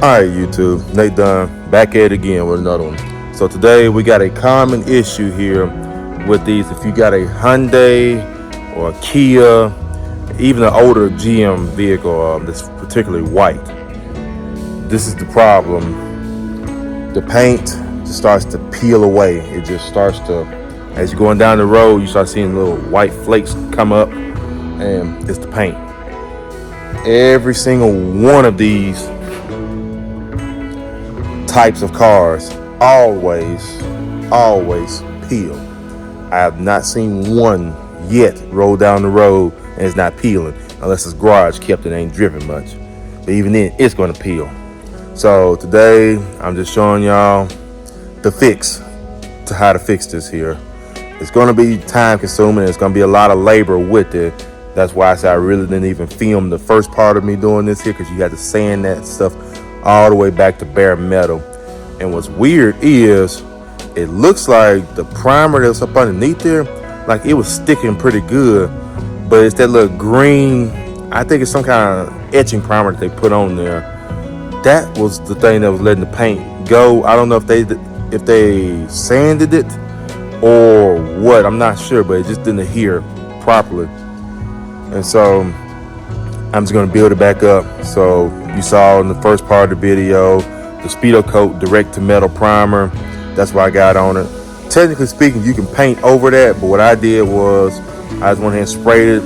Alright, YouTube, Nate Dunn, back at it again with another one. So today we got a common issue here with these. If you got a Hyundai or a Kia, even an older GM vehicle that's particularly white, this is the problem. The paint just starts to peel away. It just starts to, as you're going down the road, you start seeing little white flakes come up, and it's the paint. Every single one of these types of cars always peel. I have not seen one yet roll down the road and it's not peeling, unless it's garage kept and ain't driven much. But even then, it's going to peel. So today, I'm just showing y'all the fix to how to fix this here. It's going to be time consuming. It's going to be a lot of labor with it. That's why I said I really didn't even film the first part of me doing this here, because you had to sand that stuff all the way back to bare metal. And what's weird is it looks like the primer that's up underneath there, like it was sticking pretty good, but it's that little green, I think it's some kind of etching primer that they put on there. That was the thing that was letting the paint go. I don't know if they sanded it or what, I'm not sure, but it just didn't adhere properly. And so I'm just gonna build it back up. So you saw in the first part of the video, the Speedo Coat direct to metal primer. That's what I got on it. Technically speaking, you can paint over that, but what I did was I just went ahead and sprayed it,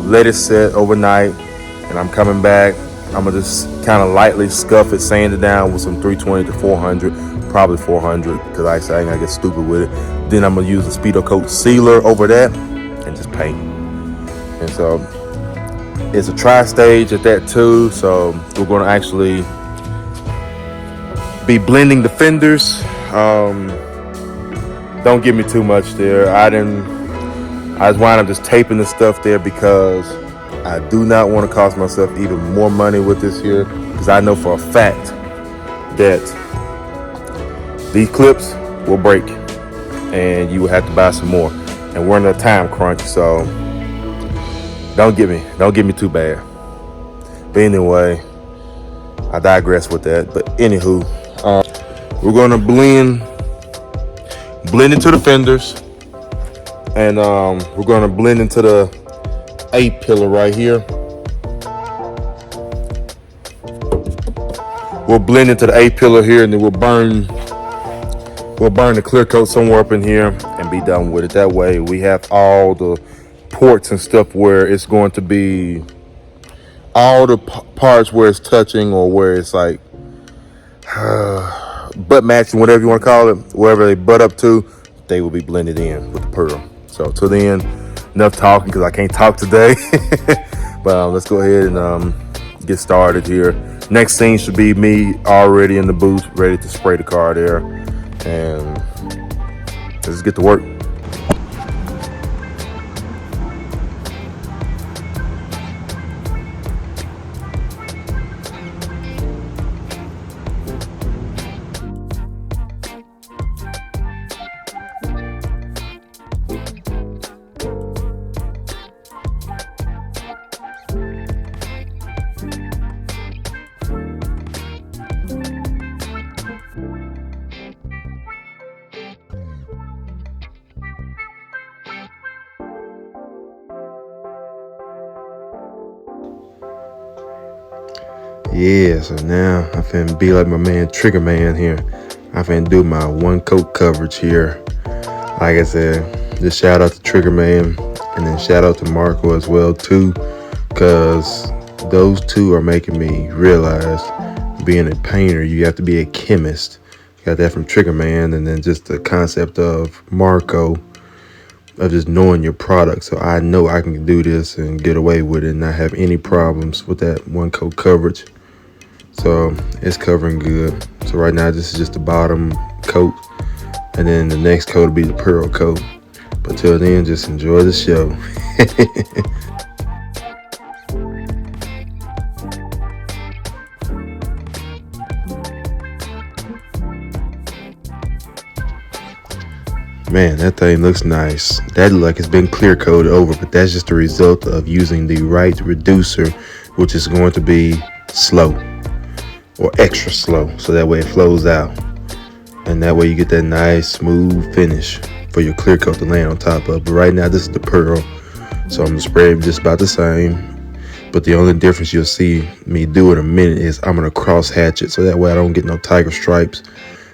let it set overnight, and I'm coming back. I'm gonna just kind of lightly scuff it, sand it down with some 320 to 400, probably 400, because I ain't gonna get stupid with it. Then I'm gonna use the Speedo Coat sealer over that and just paint. And so it's a tri-stage at that too, so we're going to actually be blending the fenders. Don't give me too much there. I just wind up just taping the stuff there because I do not want to cost myself even more money with this here, because I know for a fact that these clips will break and you will have to buy some more, and we're in a time crunch, so don't get me too bad. But anyway, I digress with that. But anywho, we're gonna blend into the fenders, and we're gonna blend into the A pillar right here. We'll blend into the A pillar here, and then we'll burn the clear coat somewhere up in here and be done with it. That way we have all the ports and stuff where it's going to be all the parts where it's touching, or where it's like butt matching, whatever you want to call it, wherever they butt up to, they will be blended in with the pearl. So till then, enough talking, because I can't talk today. But let's go ahead and get started here. Next scene should be me already in the booth, ready to spray the car there, and let's get to work. Yeah, so now I finna be like my man Trigger Man here. I finna do my one coat coverage here. Like I said, just shout out to Trigger Man, and then shout out to Marco as well too, because those two are making me realize being a painter, you have to be a chemist. Got that from Trigger Man, and then just the concept of Marco of just knowing your product. So I know I can do this and get away with it and not have any problems with that one coat coverage. So it's covering good. So right now this is just the bottom coat, and then the next coat will be the pearl coat. But till then, just enjoy the show. Man, that thing looks nice. That look like it's been clear coated over, but that's just a result of using the right reducer, which is going to be slow. or extra slow, so that way it flows out. And that way you get that nice smooth finish for your clear coat to land on top of. But right now this is the pearl, so I'm gonna spray it just about the same. But the only difference you'll see me do in a minute is I'm gonna cross hatch it, so that way I don't get no tiger stripes,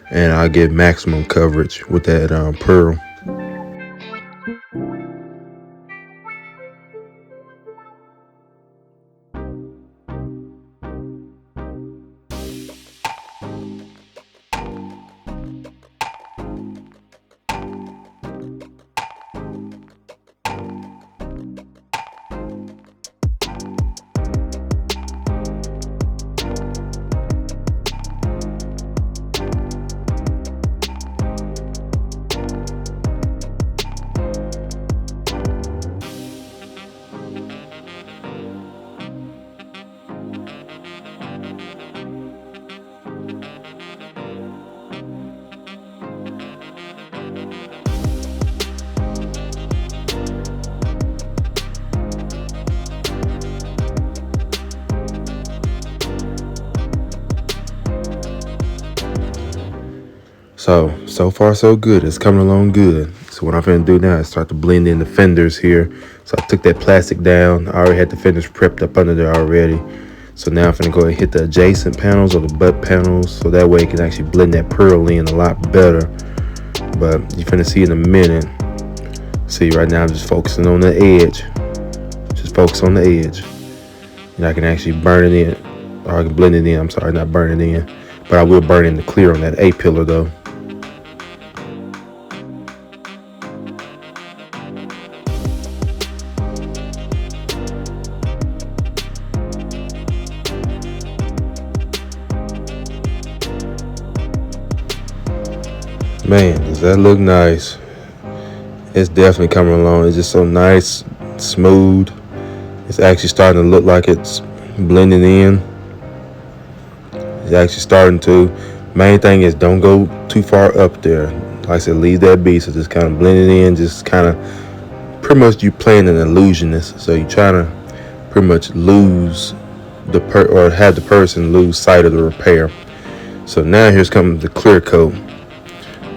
and I get maximum coverage with that pearl. So far so good. It's coming along good. So what I'm finna do now is start to blend in the fenders here. So I took that plastic down. I already had the fenders prepped up under there already. So now I'm finna go ahead and hit the adjacent panels or the butt panels, so that way it can actually blend that pearl in a lot better. But you're finna see in a minute. See, right now I'm just focusing on the edge. Just focus on the edge. And I can actually burn it in, or I can blend it in. I'm sorry, not burn it in. But I will burn in the clear on that A-pillar though. Man, does that look nice? It's definitely coming along. It's just so nice, smooth. It's actually starting to look like it's blending in. It's actually starting to. Main thing is don't go too far up there. Like I said, leave that be. So just kind of blend it in. Just kind of, pretty much you playing an illusionist. So you're trying to pretty much lose or have the person lose sight of the repair. So now here's coming the clear coat.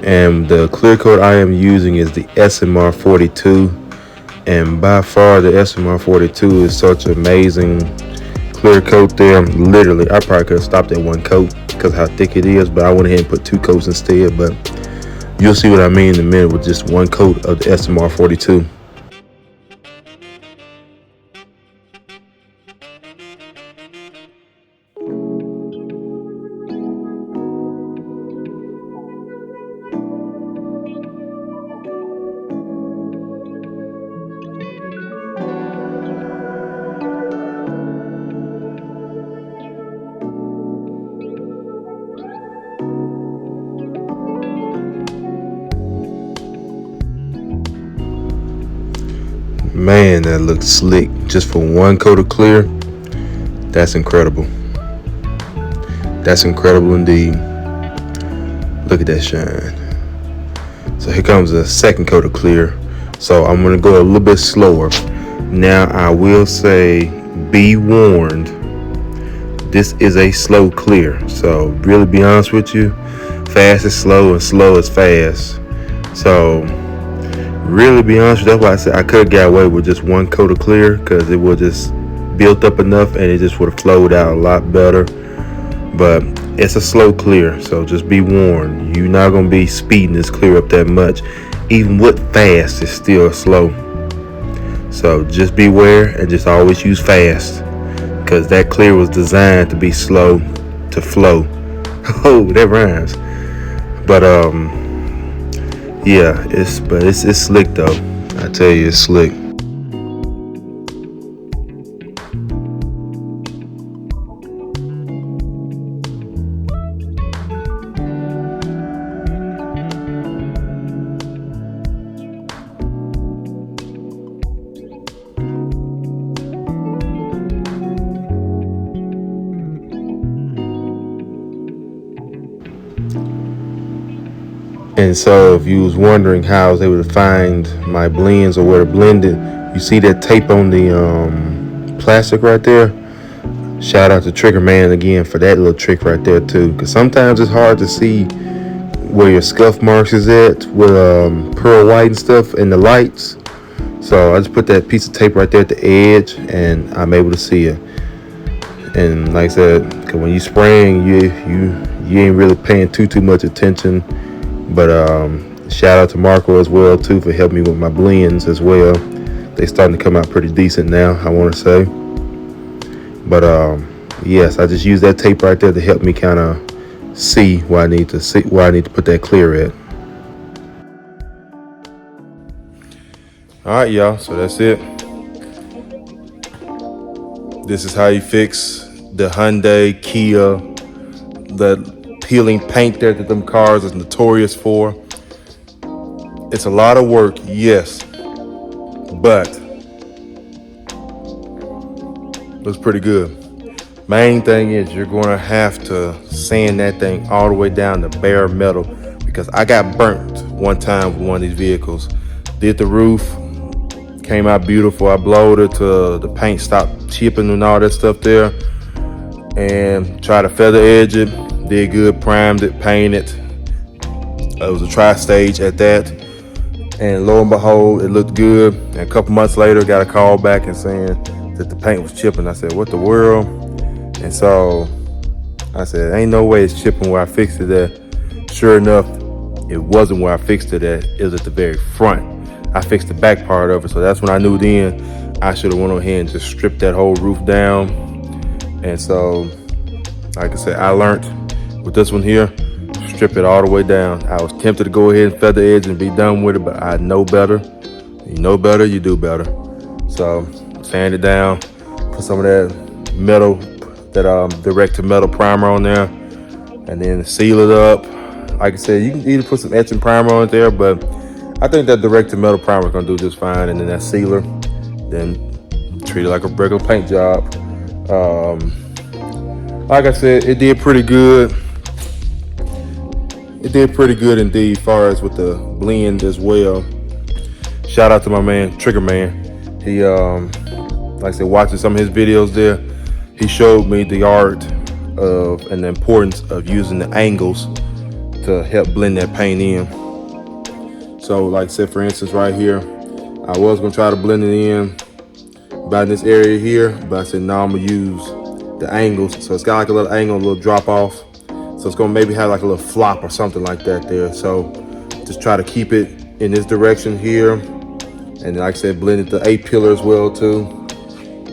And the clear coat I am using is the SMR 42, and by far the SMR 42 is such an amazing clear coat there. Literally, I probably could have stopped at one coat because how thick it is, but I went ahead and put 2 coats instead. But you'll see what I mean in a minute with just 1 coat of the SMR 42. Man, that looks slick just for 1 coat of clear. That's incredible. That's incredible indeed. Look at that shine. So here comes the 2nd coat of clear. So I'm going to go a little bit slower. Now I will say, be warned, this is a slow clear. So really be honest with you, fast is slow and slow is fast. So really be honest with you, that's why I said I could have got away with just 1 coat of clear, because it would just built up enough and it just would have flowed out a lot better. But it's a slow clear, so just be warned. You're not going to be speeding this clear up that much. Even with fast, it's still slow. So just beware and just always use fast, because that clear was designed to be slow to flow. Oh, that rhymes. But yeah, it's slick though. I tell you, it's slick. And so if you was wondering how I was able to find my blends or where to blend it, you see that tape on the plastic right there? Shout out to Trigger Man again for that little trick right there too, because sometimes it's hard to see where your scuff marks is at with pearl white and stuff in the lights. So I just put that piece of tape right there at the edge, and I'm able to see it. And like I said, cause when you spraying, you ain't really paying too much attention. But shout out to Marco as well too for helping me with my blends as well. They starting to come out pretty decent now, I want to say. But yes, I just use that tape right there to help me kind of see where I need to put that clear at. All right, y'all. So that's it. This is how you fix the Hyundai, Kia, the peeling paint there that them cars is notorious for. It's a lot of work, yes, but looks pretty good. Main thing is you're gonna have to sand that thing all the way down to bare metal, because I got burnt one time with one of these vehicles. Did the roof, came out beautiful. I blowed it till the paint stopped chipping and all that stuff there, and tried to feather edge it. Did good, primed it, painted. It was a tri-stage at that, and lo and behold, it looked good. And a couple months later, got a call back and saying that the paint was chipping. I said, what the world? And so I said, ain't no way it's chipping where I fixed it at. Sure enough, it wasn't where I fixed it at. It was at the very front. I fixed the back part of it. So that's when I knew then I should have went on ahead and just stripped that whole roof down. And so, like I said, I learned with this one here, strip it all the way down. I was tempted to go ahead and feather edge and be done with it, but I know better. You know better, you do better. So sand it down, put some of that metal, that direct to metal primer on there, and then seal it up. Like I said, you can either put some etching primer on it there, but I think that direct to metal primer is gonna do just fine. And then that sealer, then treat it like a regular paint job. Like I said, it did pretty good. It did pretty good indeed, as far as with the blend as well. Shout out to my man, Trigger Man. He, like I said, watching some of his videos there, he showed me the art of and the importance of using the angles to help blend that paint in. So like I said, for instance, right here, I was gonna try to blend it in about in this area here, but I said, no, I'm gonna use the angles. So it's got like a little angle, a little drop off. So it's gonna maybe have like a little flop or something like that there. So just try to keep it in this direction here. And like I said, blended the A-pillar as well too.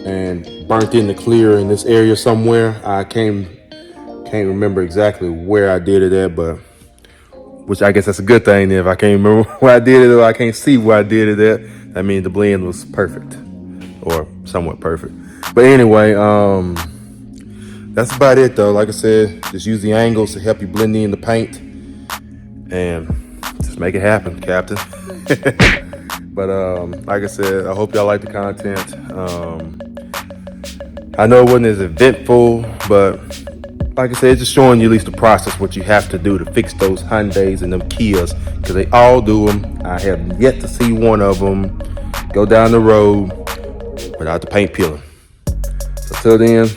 And burnt in the clear in this area somewhere. I can't remember exactly where I did it at, but which I guess that's a good thing. If I can't remember where I did it, or I can't see where I did it at, that means the blend was perfect, or somewhat perfect. But anyway, that's about it though. Like I said, just use the angles to help you blend in the paint, and just make it happen, Captain. But like I said, I hope y'all like the content. I know it wasn't as eventful, but like I said, it's just showing you at least the process, what you have to do to fix those Hyundais and them Kias, because they all do them. I have yet to see one of them go down the road without the paint peeling. So till then,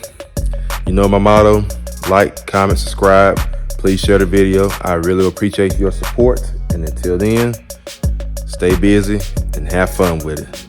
you know my motto: like, comment, subscribe. Please share the video. I really appreciate your support. And until then, stay busy and have fun with it.